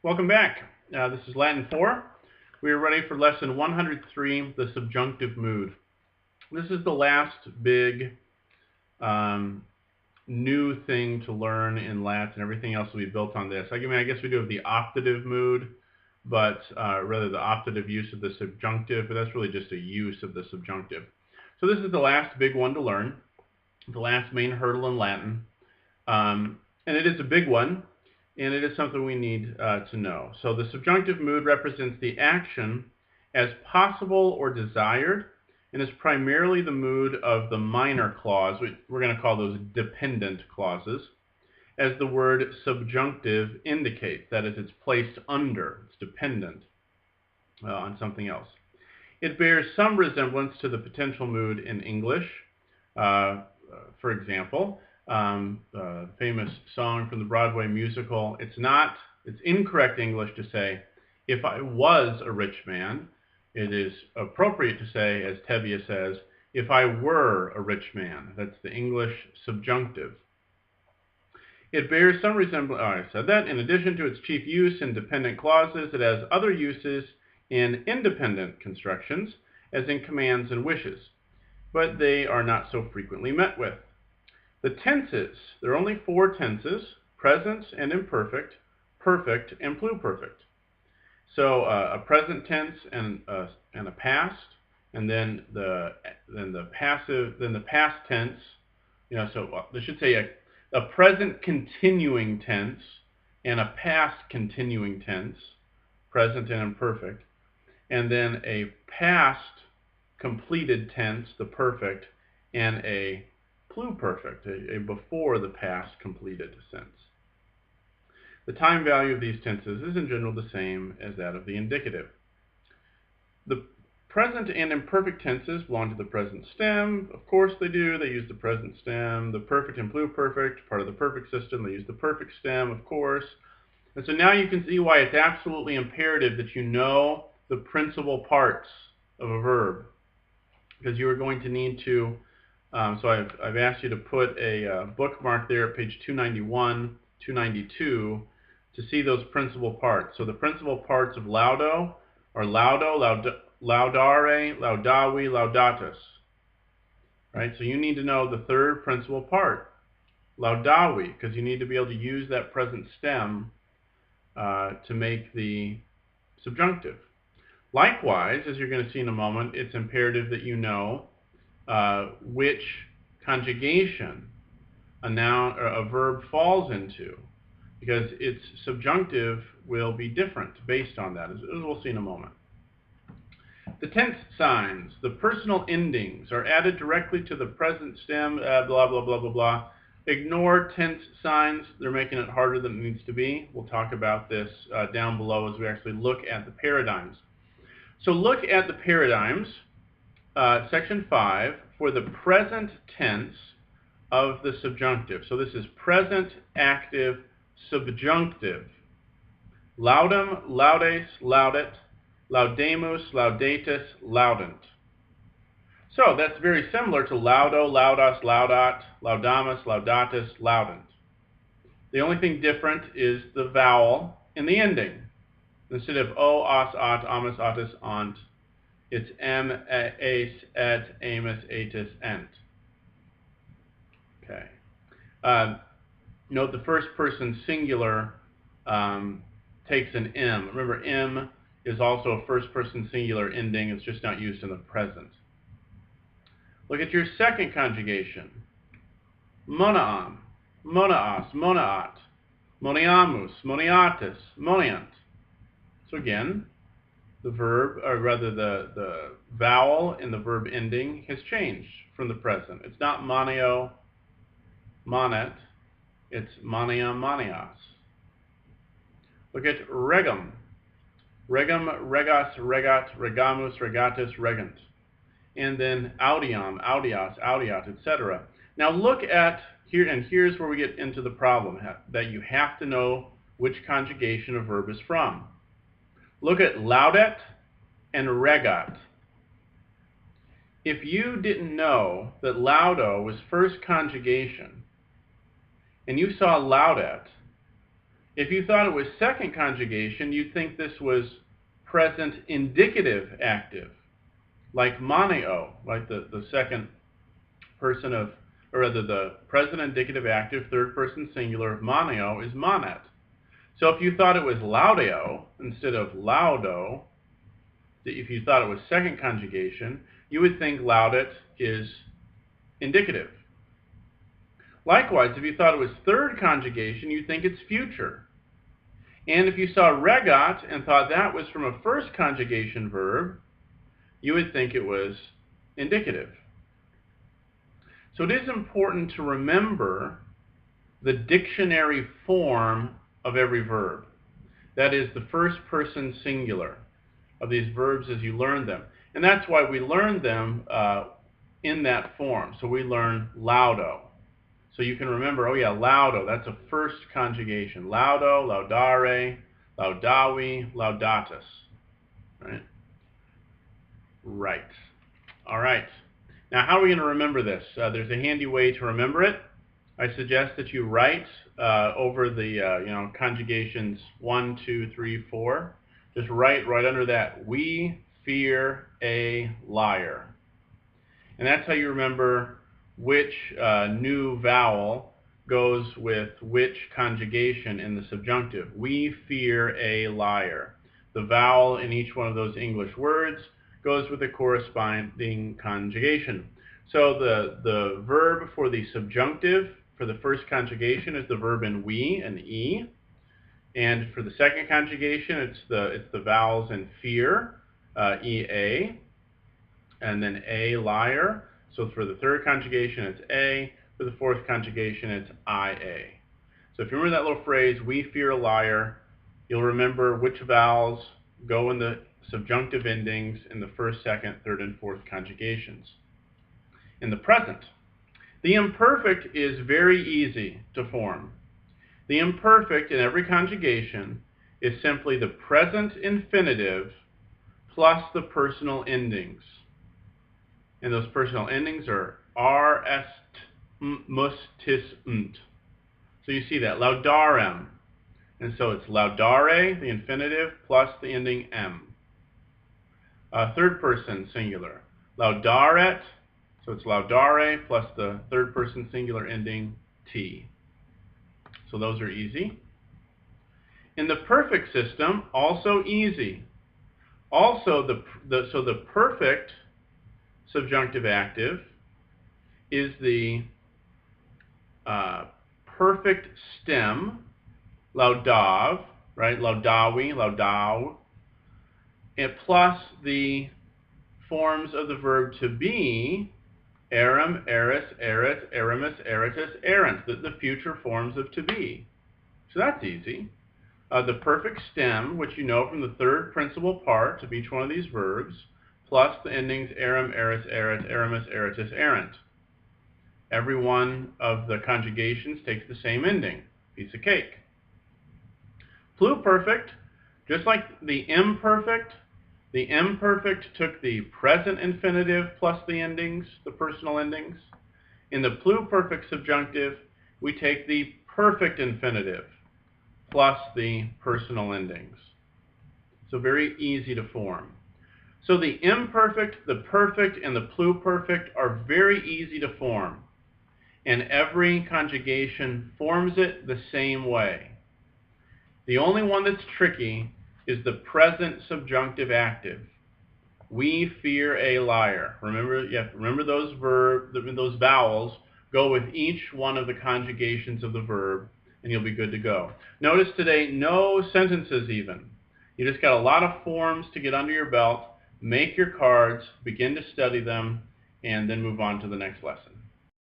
Welcome back. This is Latin 4. We are ready for lesson 103, the subjunctive mood. This is the last big new thing to learn in Latin. Everything else will be built on this. I guess we do have the optative mood, but rather the optative use of the subjunctive, but that's really just a use of the subjunctive. So this is the last big one to learn, the last main hurdle in Latin. And it is a big one. And it is something we need to know. So the subjunctive mood represents the action as possible or desired, and is primarily the mood of the minor clause. We're going to call those dependent clauses, as the word subjunctive indicates. That is, it's placed under, it's dependent on something else. It bears some resemblance to the potential mood in English. For example, famous song from the Broadway musical. It's incorrect English to say, if I was a rich man. It is appropriate to say, as Tevye says, if I were a rich man. That's the English subjunctive. It bears some resemblance, I said that. In addition to its chief use in dependent clauses, it has other uses in independent constructions, as in commands and wishes, but they are not so frequently met with. The tenses, there are only 4 tenses: present and imperfect, perfect and pluperfect. So a present tense and a past, and then the past tense. They should say a present continuing tense and a past continuing tense, present and imperfect, and then a past completed tense, the perfect, and a pluperfect, a before the past completed tense. The time value of these tenses is in general the same as that of the indicative. The present and imperfect tenses belong to the present stem. Of course they do. They use the present stem. The perfect and pluperfect, part of the perfect system, they use the perfect stem, of course. And so now you can see why it's absolutely imperative that you know the principal parts of a verb, because you are going to need to. So I've asked you to put a bookmark there at page 291, 292 to see those principal parts. So the principal parts of laudo are laudo, laudare, laudavi, laudatus. Right? So you need to know the third principal part, laudavi, because you need to be able to use that present stem to make the subjunctive. Likewise, as you're going to see in a moment, it's imperative that you know which conjugation a verb falls into, because its subjunctive will be different based on that, as we'll see in a moment. The tense signs, the personal endings, are added directly to the present stem, blah, blah, blah, blah, blah. Ignore tense signs. They're making it harder than it needs to be. We'll talk about this down below as we actually look at the paradigms. So look at the paradigms, section 5, for the present tense of the subjunctive. So this is present active subjunctive. Laudum, laudes, laudet, laudemus, laudatus, laudant. So that's very similar to laudo, laudas, laudat, laudamus, laudatus, laudant. The only thing different is the vowel in the ending. Instead of o, os, ot, amus, otus, ont, it's em, ace, et, amus, atus, ent. Okay. Note the first person singular takes an M. Remember, M is also a first person singular ending. It's just not used in the present. Look at your second conjugation. Monaam, monaas, monaat, moniamus, moniatus, moniant. So again, the verb, or rather the vowel in the verb ending has changed from the present. It's not monio, monet, it's monium, monias. Look at regum. Regum, regas, regat, regamus, regatus, regant. And then audiam, audias, audiat, etc. Now look at here, and here's where we get into the problem, that you have to know which conjugation a verb is from. Look at laudet and regat. If you didn't know that laudo was first conjugation, and you saw laudet, If you thought it was second conjugation, you'd think this was present indicative active, like moneo, like the second person of, or rather the present indicative active third person singular of moneo is monet. So if you thought it was laudeo instead of laudo, if you thought it was second conjugation, you would think laudet is indicative. Likewise, if you thought it was third conjugation, you'd think it's future. And if you saw regat and thought that was from a first conjugation verb, you would think it was indicative. So it is important to remember the dictionary form of every verb. That is the first person singular of these verbs as you learn them. And that's why we learn them in that form. So we learn laudo. So you can remember, oh yeah, laudo, that's a first conjugation. Laudo, laudare, laudavi, laudatus. Right? Right. All right. Now, how are we going to remember this? There's a handy way to remember it. I suggest that you write over the conjugations 1, 2, 3, 4. Just write right under that, we fear a liar. And that's how you remember which new vowel goes with which conjugation in the subjunctive. We fear a liar. The vowel in each one of those English words goes with the corresponding conjugation. So the verb for the subjunctive for the first conjugation is the verb in we and e. And for the second conjugation, it's the vowels in fear, ea, and then a liar. So for the third conjugation, it's a. For the fourth conjugation, it's ia. So if you remember that little phrase, we fear a liar, you'll remember which vowels go in the subjunctive endings in the first, second, third, and fourth conjugations. In the present, the imperfect is very easy to form. The imperfect in every conjugation is simply the present infinitive plus the personal endings. And those personal endings are r, est, mus, tis, unt. So you see that, laudarem. And so it's laudare, the infinitive, plus the ending m. Third person singular, laudaret, so it's laudare plus the third person singular ending t. So those are easy. In the perfect system, also easy. Also, the perfect subjunctive active is the perfect stem, laudav, right? Laudavi, laudau, and plus the forms of the verb to be, eram, eris, erit, eramus, eritus, erant, the future forms of to be. So that's easy. The perfect stem, which you know from the third principal part of each one of these verbs, plus the endings eram, eris, erit, eramus, eritus, erant. Every one of the conjugations takes the same ending, piece of cake. Pluperfect, just like the imperfect took the present infinitive plus the endings, the personal endings. In the pluperfect subjunctive, we take the perfect infinitive plus the personal endings. So very easy to form. So the imperfect, the perfect, and the pluperfect are very easy to form. And every conjugation forms it the same way. The only one that's tricky is the present subjunctive active. We fear a liar. Remember, you have to remember those vowels go with each one of the conjugations of the verb, and you'll be good to go. Notice today, no sentences even. You just got a lot of forms to get under your belt. Make your cards, begin to study them, and then move on to the next lesson.